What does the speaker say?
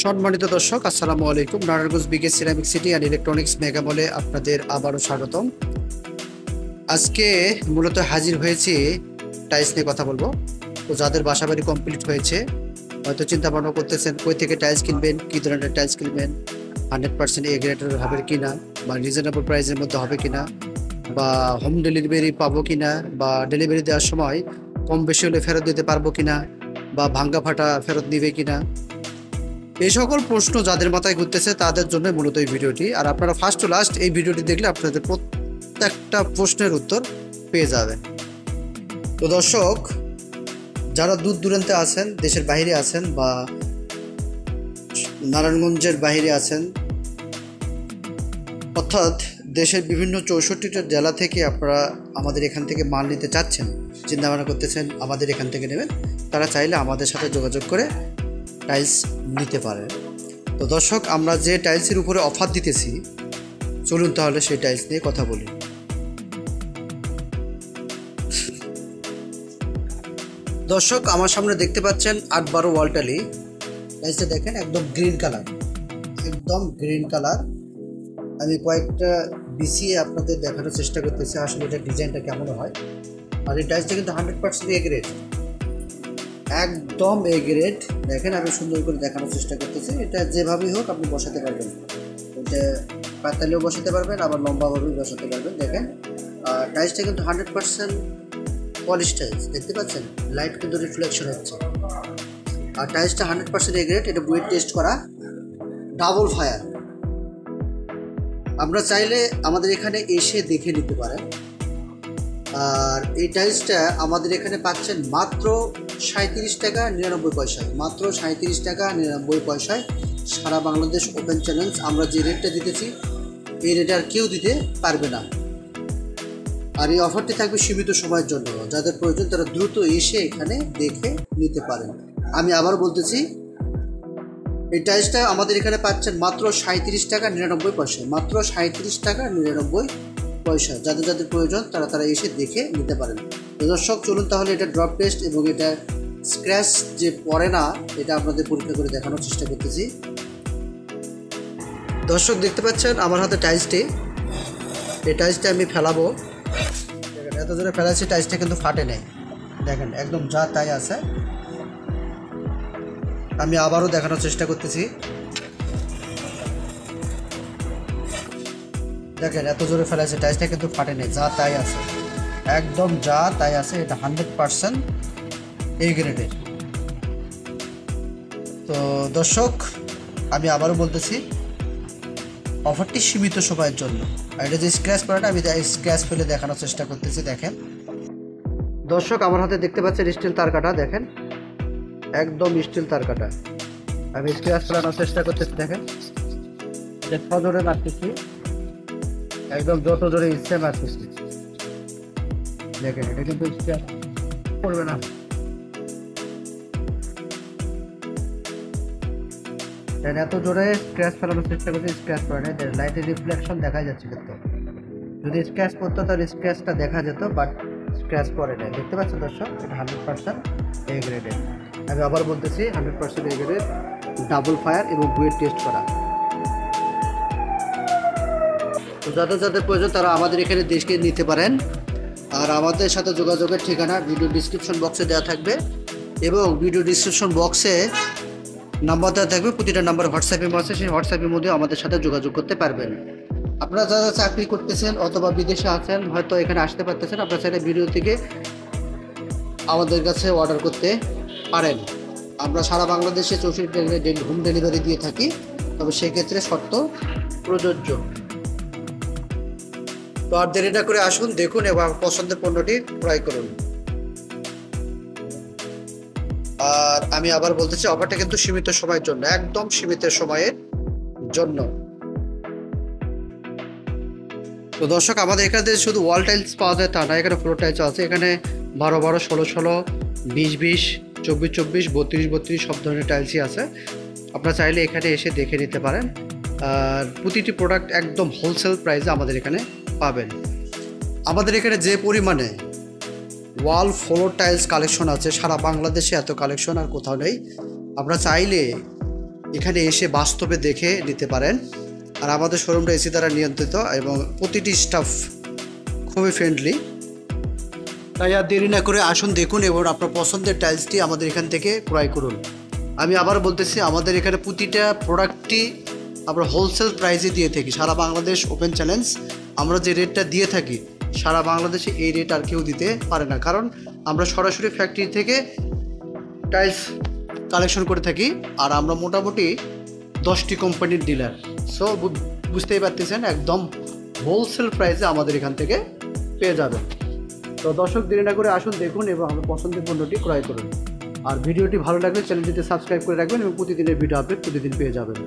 সম্মানিত দর্শক, আসসালামু আলাইকুম। Narayanganj BK ceramic city and electronics mega মলে আপনাদের আবারও স্বাগতম। আজকে মূলত হাজির হয়েছি টাইলস নিয়ে কথা বলবো। তো যাদের বাসাবাড়ি কমপ্লিট হয়েছে, হয়তো চিন্তা ভাবনা করতেছেন কই থেকে টাইলস কিনবেন, কী ধরনের টাইলস কিনবেন, 100% এ গ্রেডের হবে কিনা, বা রিজনেবল প্রাইসের মধ্যে হবে কিনা, বা হোম ডেলিভারি পাবো কিনা, বা ডেলিভারি দেওয়ার সময় কম বেশি হলে ফেরত দিতে পারবো কিনা, বা ভাঙ্গা ফাটা ফেরত দিবে কিনা, এই সকল প্রশ্ন যাদের মাথায় ঘুরতেছে তাদের জন্য মূলত এই ভিডিওটি। আর আপনারা ফার্স্ট টু লাস্ট এই ভিডিওটি দেখলে আপনাদের প্রত্যেকটা প্রশ্নের উত্তর পেয়ে যাবেন। তো দর্শক, যারা দূর দূরান্তে আছেন, দেশের বাইরে আছেন বা নারায়ণগঞ্জের বাইরে আছেন, অর্থাৎ দেশের বিভিন্ন 64টা জেলা থেকে আপনারা আমাদের এখান থেকে মাল নিতে চাচ্ছেন, চিন্তা ভাবনা করতেছেন আমাদের এখান থেকে নেবেন, তারা চাইলে আমাদের সাথে যোগাযোগ করে টাইলস নিতে পারেন। তো দর্শক, আমরা যে টাইলসের উপরে অফার দিতেছি, চলুন তাহলে সেই টাইলস নিয়ে কথা বলি। দর্শক, আমার সামনে দেখতে পাচ্ছেন 8-12 ওয়ালটালি টাইলসটা। দেখেন একদম গ্রিন কালার, একদম গ্রিন কালার। আমি কয়েকটা বিছিয়ে আপনাদের দেখানোর চেষ্টা করতেছি আসলে এটা ডিজাইনটা কেমন হয়। আর এই টাইলসটা কিন্তু 100% এ গ্রেড, একদম এ গ্রেড। দেখেন আমি সুন্দর করে দেখানোর চেষ্টা করতেছি। এটা যেভাবেই হোক আপনি বসাতে পারবেন, এটা পাতালেও বসাতে পারবেন, আবার লম্বাভাবেও বসাতে পারবেন। দেখেন টাইলসটা কিন্তু 100% পলিশ টাইলস, দেখতে পাচ্ছেন লাইট কিন্তু রিফ্লেকশন হচ্ছে। আর টাইলসটা 100% এ গ্রেড, এটা বুয়েট টেস্ট করা, ডাবল ফায়ার। আমরা চাইলে আমাদের এখানে এসে দেখে নিতে পারেন। আর এই টাইলসটা আমাদের এখানে পাচ্ছেন মাত্র 37 টাকা 99 পয়সায়, মাত্র 37 টাকা 99 পয়সায়। সারা বাংলাদেশ ওপেন চ্যালেঞ্জ। আমরা যে রেটটা দিতেছি এই রেট আর কেউ দিতে পারবে না। আর এই অফারটি থাকবে সীমিত সময়ের জন্য। যাদের প্রয়োজন তারা দ্রুত এসে এখানে দেখে নিতে পারেন। আমি আবার বলতেছি, এই টাইলসটা আমাদের এখানে পাচ্ছেন মাত্র 37 টাকা 99 পয়সায়, মাত্র 37 টাকা 99 পয়সা। যাদের যাদের প্রয়োজন তারা এসে দেখে নিতে পারেন। তো দর্শক, চলুন তাহলে এটা ড্রপ টেস্ট এবং এটা স্ক্র্যাচ যে পড়ে না এটা আপনাদের পরীক্ষা করে দেখানোর চেষ্টা করতেছি। দর্শক, দেখতে পাচ্ছেন আমার হাতে টাইলসটি। এই টাইলসটা আমি ফেলাবো। দেখেন এত জোরে ফেলাচ্ছি, টাইলসটা কিন্তু ফাটে নেই। দেখেন একদম যা তাই আছে। আমি আবারও দেখানোর চেষ্টা করতেছি। দেখেন এত জোরে ফেলাছে, টাইলসটা কিন্তু ফাটে নেই, যা তাই আছে, একদম যা তাই আছে। এটা 100% এ গ্রেডের। তো দর্শক, আমি আবারও বলতেছি, অফারটি সীমিত সময়ের জন্য। আর এটা যে স্ক্র্যাচ পড়াটা, আমি স্ক্র্যাচ ফেলে দেখানোর চেষ্টা করতেছি। দেখেন দর্শক, আমার হাতে দেখতে পাচ্ছেন স্টিল তার কাটা। দেখেন একদম স্টিল তার কাটা। আমি স্ক্র্যাচ ফেলানোর চেষ্টা করতেছি। দেখেন এটা জোরে মারতেছি, একদম যত জোরে ইচ্ছে মারতেছি। দেখেন এটা কিন্তু স্ক্র্যাচ পড়বে না। এত জোরে স্ক্র্যাচ ফেলানোর চেষ্টা করছি, স্ক্র্যাচ পড়ে না। লাইটের রিফ্লেকশন দেখা যাচ্ছে, কিন্তু যদি স্ক্র্যাচ পড়তো তাহলে স্ক্র্যাচটা দেখা যেত, বাট স্ক্র্যাচ পড়ে না। দেখতে পাচ্ছেন দর্শক, এটা 100% এ গ্রেডের। আমি আবার বলতেছি 100% এ গ্রেডের, ডাবল ফায়ার এবং বুয়েট টেস্ট করা। তো যাদের যাদের প্রয়োজন তারা আমাদের এখানে দেখে নিতে পারেন। আর আমাদের সাথে যোগাযোগের ঠিকানা ভিডিও ডিসক্রিপশন বক্সে দেওয়া থাকবে, এবং ভিডিও ডিসক্রিপশন বক্সে নাম্বার দেওয়া থাকবে। প্রতিটা নাম্বার হোয়াটসঅ্যাপের আছে, সেই হোয়াটসঅ্যাপের মধ্যে আমাদের সাথে যোগাযোগ করতে পারবেন। আপনারা যারা চাকরি করতেছেন অথবা বিদেশে আছেন, হয়তো এখানে আসতে পারতেছেন, আপনারা চাইলে ভিডিও থেকে আমাদের কাছে অর্ডার করতে পারেন। আমরা সারা বাংলাদেশে 64 হোম ডেলিভারি দিয়ে থাকি, তবে সেক্ষেত্রে শর্ত প্রযোজ্য। তো আর দেরি না করে আসুন, দেখুন এবং পছন্দের পণ্যটি ক্রয় করুন। আর আমি আবার বলতেছি, অফারটা কিন্তু সীমিত সময়ের জন্য, একদম সীমিত সময়ের জন্য। তো দর্শক, আমাদের এখানে শুধু ওয়াল টাইলস পাওয়া যায় তা না, এখানে ফ্লোর টাইলস আছে। এখানে 12-12, 16-16, 20-20, 24-24, 32-32 সব ধরনের টাইলসই আছে। আপনারা চাইলে এখানে এসে দেখে নিতে পারেন। আর প্রতিটি প্রোডাক্ট একদম হোলসেল প্রাইসে আমাদের এখানে পাবেন। আমাদের এখানে যে পরিমাণে ওয়াল ফ্লোর টাইলস কালেকশন আছে, সারা বাংলাদেশে এত কালেকশন আর কোথাও নেই। আমরা চাইলে এখানে এসে বাস্তবে দেখে নিতে পারেন। আর আমাদের শোরুমটা এসি দ্বারা নিয়ন্ত্রিত এবং প্রতিটি স্টাফ খুবই ফ্রেন্ডলি। তাই আর দেরি না করে আসুন, দেখুন এবং আপনার পছন্দের টাইলসটি আমাদের এখান থেকে ক্রয় করুন। আমি আবার বলতেছি, আমাদের এখানে প্রতিটা প্রোডাক্টটি আমরা হোলসেল প্রাইসে দিয়ে থাকি। সারা বাংলাদেশ ওপেন চ্যালেঞ্জ। আমরা যে রেটটা দিয়ে থাকি সারা বাংলাদেশে এই রেট আর কেউ দিতে পারে না, কারণ আমরা সরাসরি ফ্যাক্টরি থেকে টাইলস কালেকশন করে থাকি। আর আমরা মোটামুটি 10টি কোম্পানির ডিলার। সো বুঝতেই পারতেছেন, একদম হোলসেল প্রাইসে আমাদের এখান থেকে পেয়ে যাবেন। তো দর্শক, দেরি না করে আসুন, দেখুন এবং আপনার পছন্দের পণ্যটি ক্রয় করুন। আর ভিডিওটি ভালো লাগলে চ্যানেলটিতে সাবস্ক্রাইব করে রাখবেন এবং প্রতিদিনের ভিডিও আপডেট প্রতিদিন পেয়ে যাবেন।